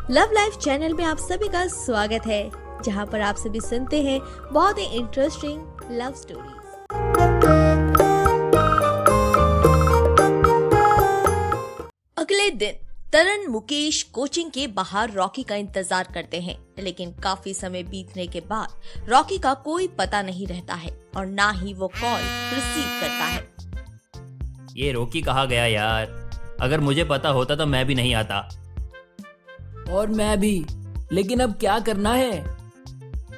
Love life channel में आप सभी का स्वागत है, जहां पर आप सभी सुनते हैं बहुत ही इंटरेस्टिंग लव स्टोरीज। अगले दिन तरन मुकेश कोचिंग के बाहर रॉकी का इंतजार करते हैं, लेकिन काफी समय बीतने के बाद रॉकी का कोई पता नहीं रहता है और ना ही वो कॉल रिसीव करता है। ये रॉकी कहाँ गया यार? अगर मुझे पता होता तो मैं भी नहीं आता। और मैं भी, लेकिन अब क्या करना है?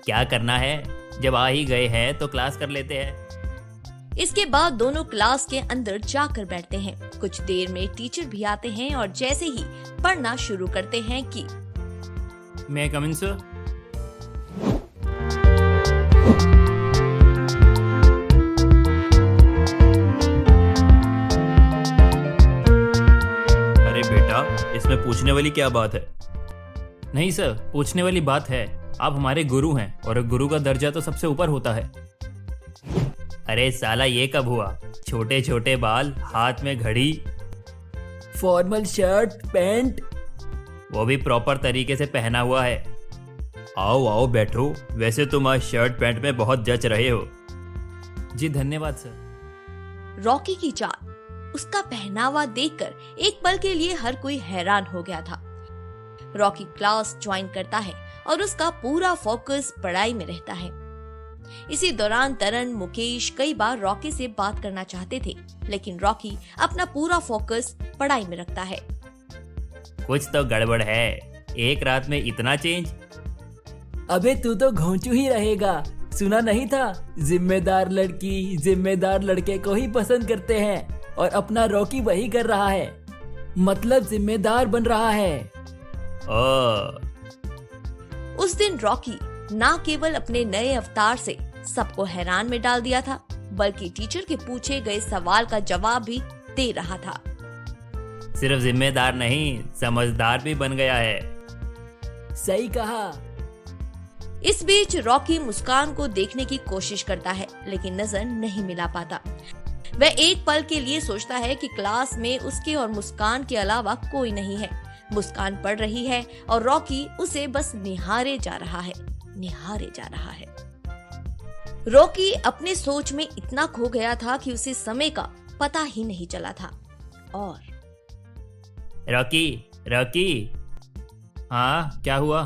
क्या करना है? जब आ ही गए हैं तो क्लास कर लेते हैं। इसके बाद दोनों क्लास के अंदर जाकर बैठते हैं। कुछ देर में टीचर भी आते हैं और जैसे ही पढ़ना शुरू करते हैं कि मैं कम इन सर? अरे बेटा, इसमें पूछने वाली क्या बात है? नहीं सर, पूछने वाली बात है, आप हमारे गुरु हैं और गुरु का दर्जा तो सबसे ऊपर होता है। अरे साला, ये कब हुआ? छोटे छोटे बाल, हाथ में घड़ी, फॉर्मल शर्ट पैंट, वो भी प्रॉपर तरीके से पहना हुआ है। आओ आओ बैठो। वैसे तुम आज शर्ट पैंट में बहुत जच रहे हो। जी धन्यवाद सर। रॉकी की चाल, उसका पहनावा देखकर एक पल के लिए हर कोई हैरान हो गया था। रॉकी क्लास ज्वाइन करता है और उसका पूरा फोकस पढ़ाई में रहता है। इसी दौरान तरन मुकेश कई बार रॉकी से बात करना चाहते थे, लेकिन रॉकी अपना पूरा फोकस पढ़ाई में रखता है। कुछ तो गड़बड़ है, एक रात में इतना चेंज। अबे तू तो घोंचू ही रहेगा। सुना नहीं था, जिम्मेदार लड़की जिम्मेदार लड़के को ही पसंद करते हैं, और अपना रॉकी वही कर रहा है, मतलब जिम्मेदार बन रहा है। उस दिन रॉकी ना केवल अपने नए अवतार से सबको हैरान में डाल दिया था, बल्कि टीचर के पूछे गए सवाल का जवाब भी दे रहा था। सिर्फ जिम्मेदार नहीं, समझदार भी बन गया है। सही कहा। इस बीच रॉकी मुस्कान को देखने की कोशिश करता है, लेकिन नजर नहीं मिला पाता। वह एक पल के लिए सोचता है कि क्लास में उसके और मुस्कान के अलावा कोई नहीं है। मुस्कान पढ़ रही है और रॉकी उसे बस निहारे जा रहा है। रॉकी अपने सोच में इतना खो गया था कि उसे समय का पता ही नहीं चला था। और रॉकी, हाँ क्या हुआ?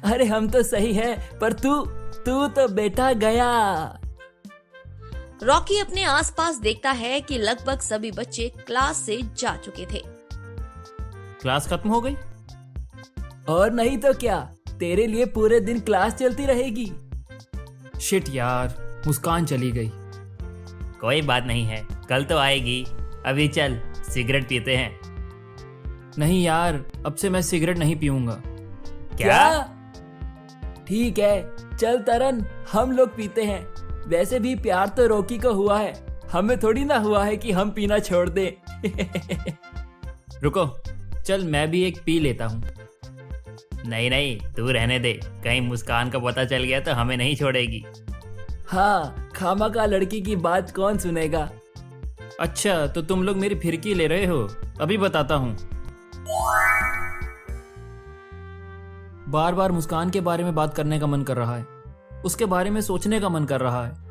अरे हम तो सही है, पर तू तो बेटा गया। रॉकी अपने आसपास देखता है कि लगभग सभी बच्चे क्लास से जा चुके थे। क्लास खत्म हो गई? और नहीं तो क्या, तेरे लिए पूरे दिन क्लास चलती रहेगी। शिट यार, मुस्कान चली गई। कोई बात नहीं है, कल तो आएगी। अभी चल सिगरेट पीते हैं। नहीं यार, अब से मैं सिगरेट नहीं पीऊंगा। क्या? ठीक है, चल तरन, हम लोग पीते हैं। वैसे भी प्यार तो रॉकी को हुआ है, हमें थोड़ी ना हुआ है कि हम पीना छोड़ दें। रुको, चल मैं भी एक पी लेता हूँ। नहीं, तू रहने दे, कहीं मुस्कान का पता चल गया तो हमें नहीं छोड़ेगी। हाँ, खामखा लड़की की बात कौन सुनेगा। अच्छा, तो तुम लोग मेरी फिरकी ले रहे हो? अभी बताता हूँ। बार बार मुस्कान के बारे में बात करने का मन कर रहा है, उसके बारे में सोचने का मन कर रहा है।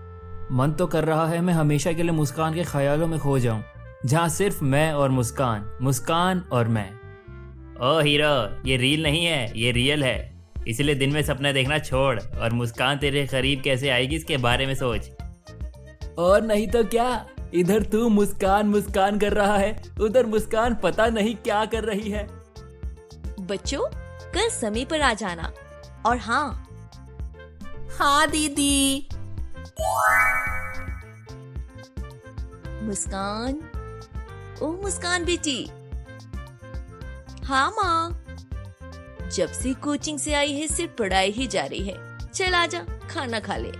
मन तो कर रहा है मैं हमेशा के लिए मुस्कान के ख्यालों में खो जाऊं, जहां सिर्फ मैं और मुस्कान और मैं। ओ हीरो, ये रील नहीं है, ये रियल है। इसलिए दिन में सपने देखना छोड़ और मुस्कान तेरे करीब कैसे आएगी इसके बारे में सोच। और नहीं तो क्या, इधर तू मुस्कान कर रहा है, उधर मुस्कान पता नहीं क्या कर रही है। बच्चों, कल समय पर आ जाना। और हाँ दीदी। मुस्कान, ओ मुस्कान बेटी। हाँ माँ, जब से कोचिंग से आई है सिर्फ पढ़ाई ही जा रही है। चल आजा, खाना खा ले।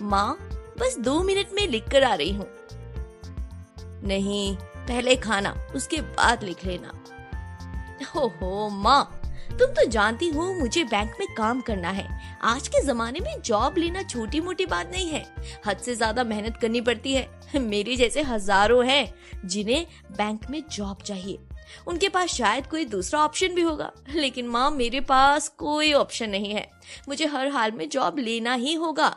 माँ, बस 2 मिनट में लिख कर आ रही हूँ। नहीं, पहले खाना, उसके बाद लिख लेना। हो माँ, तुम तो जानती हो मुझे बैंक में काम करना है। आज के जमाने में जॉब लेना छोटी मोटी बात नहीं है, हद से ज्यादा मेहनत करनी पड़ती है। मेरे जैसे हजारों हैं जिन्हें बैंक में जॉब चाहिए। उनके पास शायद कोई दूसरा ऑप्शन भी होगा, लेकिन माँ मेरे पास कोई ऑप्शन नहीं है। मुझे हर हाल में जॉब लेना ही होगा।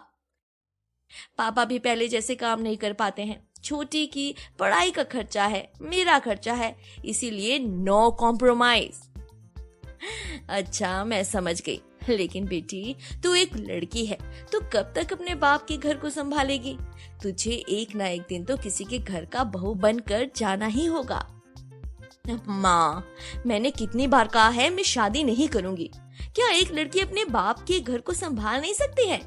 पापा भी पहले जैसे काम नहीं कर पाते हैं। छोटी की पढ़ाई का खर्चा है, मेरा खर्चा है, इसीलिए नो कॉम्प्रोमाइज। अच्छा, मैं समझ गई। लेकिन बेटी, तू एक लड़की है, तो कब तक अपने बाप के घर को संभालेगी? तुझे एक ना एक दिन तो किसी के घर का बहू बनकर जाना ही होगा। माँ, मैंने कितनी बार कहा है मैं शादी नहीं करूंगी। क्या एक लड़की अपने बाप के घर को संभाल नहीं सकती है?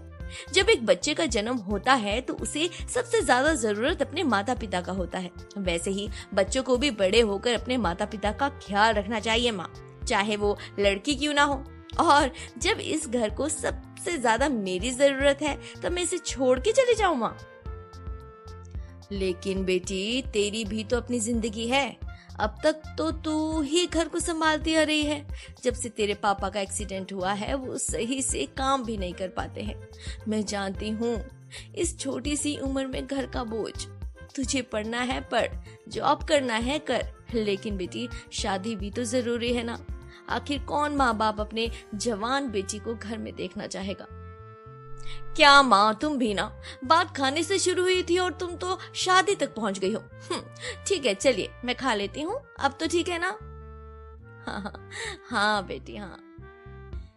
जब एक बच्चे का जन्म होता है तो उसे सबसे ज्यादा जरूरत अपने माता पिता का होता है। वैसे ही बच्चों को भी बड़े होकर अपने माता पिता का ख्याल रखना चाहिए माँ, चाहे वो लड़की क्यों ना हो। और जब इस घर को सबसे ज्यादा मेरी जरूरत है तो मैं इसे छोड़ के चले जाऊं माँ? लेकिन बेटी, तेरी भी तो अपनी जिंदगी है। अब तक तो तू ही घर को संभालती आ रही है। जब से तेरे पापा का एक्सीडेंट हुआ है वो सही से काम भी नहीं कर पाते हैं। मैं जानती हूँ, इस छोटी सी उम्र में घर का बोझ। तुझे पढ़ना है पढ़, जॉब करना है कर, लेकिन बेटी शादी भी तो जरूरी है ना। आखिर कौन माँ बाप अपने जवान बेटी को घर में देखना चाहेगा? क्या माँ, तुम भी ना, बात खाने से शुरू हुई थी और तुम तो शादी तक पहुंच गई हो। ठीक है, चलिए मैं खा लेती हूँ, अब तो ठीक है ना? हाँ बेटी, हाँ।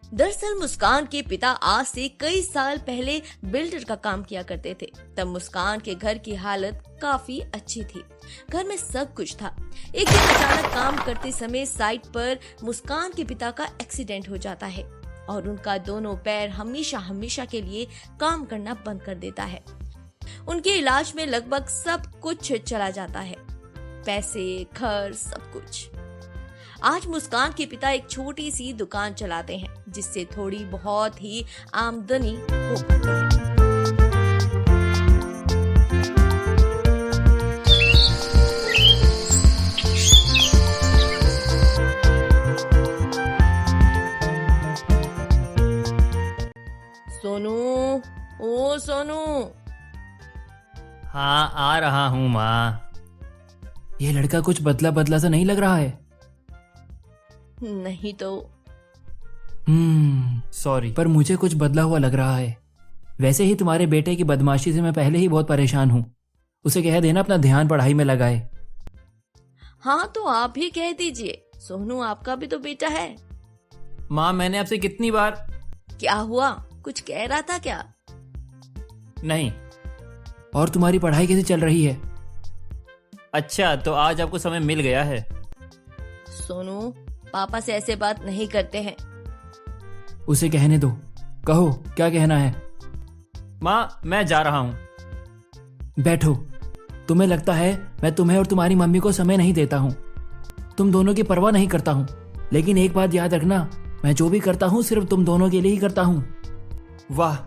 दरअसल मुस्कान के पिता आज से कई साल पहले बिल्डर का काम किया करते थे। तब मुस्कान के घर की हालत काफी अच्छी थी, घर में सब कुछ था। एक दिन अचानक काम करते समय साइट पर मुस्कान के पिता का एक्सीडेंट हो जाता है और उनका दोनों पैर हमेशा हमेशा के लिए काम करना बंद कर देता है। उनके इलाज में लगभग सब कुछ चला जाता है, पैसे, घर, सब कुछ। आज मुस्कान के पिता एक छोटी सी दुकान चलाते हैं, जिससे थोड़ी बहुत ही आमदनी हो पाती है। सोनू, ओ सोनू। हाँ, आ रहा हूँ माँ। ये लड़का कुछ बदला बदला सा नहीं लग रहा है। नहीं तो सॉरी, पर मुझे कुछ बदला हुआ लग रहा है। वैसे ही तुम्हारे बेटे की बदमाशी से मैं पहले ही बहुत परेशान हूँ। उसे कह देना अपना ध्यान पढ़ाई में लगाए। हाँ, तो आप ही कह दीजिए। सोनू आपका भी तो बेटा है। माँ, मैंने आपसे कितनी बार। क्या हुआ, कुछ कह रहा था क्या? नहीं। और तुम्हारी पढ़ाई कैसी चल रही है? अच्छा, तो आज आपको समय मिल गया है। सोनू, पापा से ऐसे बात नहीं करते हैं। उसे कहने दो, कहो क्या कहना है। माँ, मैं जा रहा हूँ। बैठो। तुम्हें लगता है मैं तुम्हें और तुम्हारी मम्मी को समय नहीं देता हूँ, तुम दोनों की परवाह नहीं करता हूँ। लेकिन एक बात याद रखना, मैं जो भी करता हूँ सिर्फ तुम दोनों के लिए ही करता हूँ। वाह,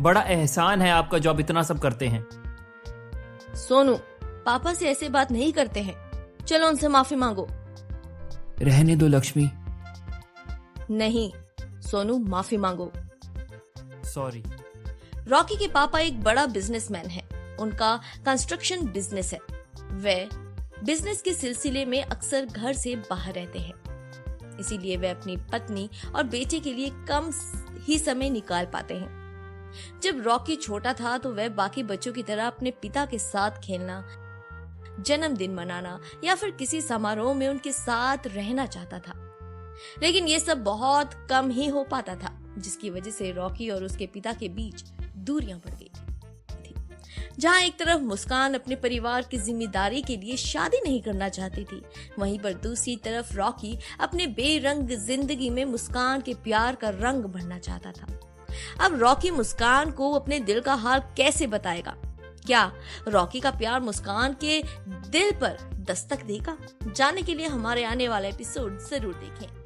बड़ा एहसान है आपका जो आप इतना सब करते हैं। सोनू, पापा से ऐसे बात नहीं करते हैं। चलो उनसे माफी मांगो। रहने दो लक्ष्मी। नहीं सोनू, माफी मांगो। सॉरी। रॉकी के पापा एक बड़ा बिजनेसमैन है। उनका कंस्ट्रक्शन बिजनेस है। वे बिजनेस के सिलसिले में अक्सर घर से बाहर रहते हैं, इसीलिए वे अपनी पत्नी और बेटे के लिए कम ही समय निकाल पाते हैं। जब रॉकी छोटा था तो वह बाकी बच्चों की तरह अपने पिता के साथ खेलना, जन्मदिन मनाना या फिर किसी समारोह में उनके साथ रहना चाहता था, लेकिन ये सब बहुत कम ही हो पाता था, जिसकी वजह से रॉकी और उसके पिता के बीच दूरियां बढ़ गई थी। जहां एक तरफ मुस्कान अपने परिवार की जिम्मेदारी के लिए शादी नहीं करना चाहती थी, वहीं पर दूसरी तरफ रॉकी अपने बेरंग जिंदगी में मुस्कान के प्यार का रंग भरना चाहता था। अब रॉकी मुस्कान को अपने दिल का हाल कैसे बताएगा? क्या रॉकी का प्यार मुस्कान के दिल पर दस्तक देगा? जानने के लिए हमारे आने वाला एपिसोड जरूर देखें।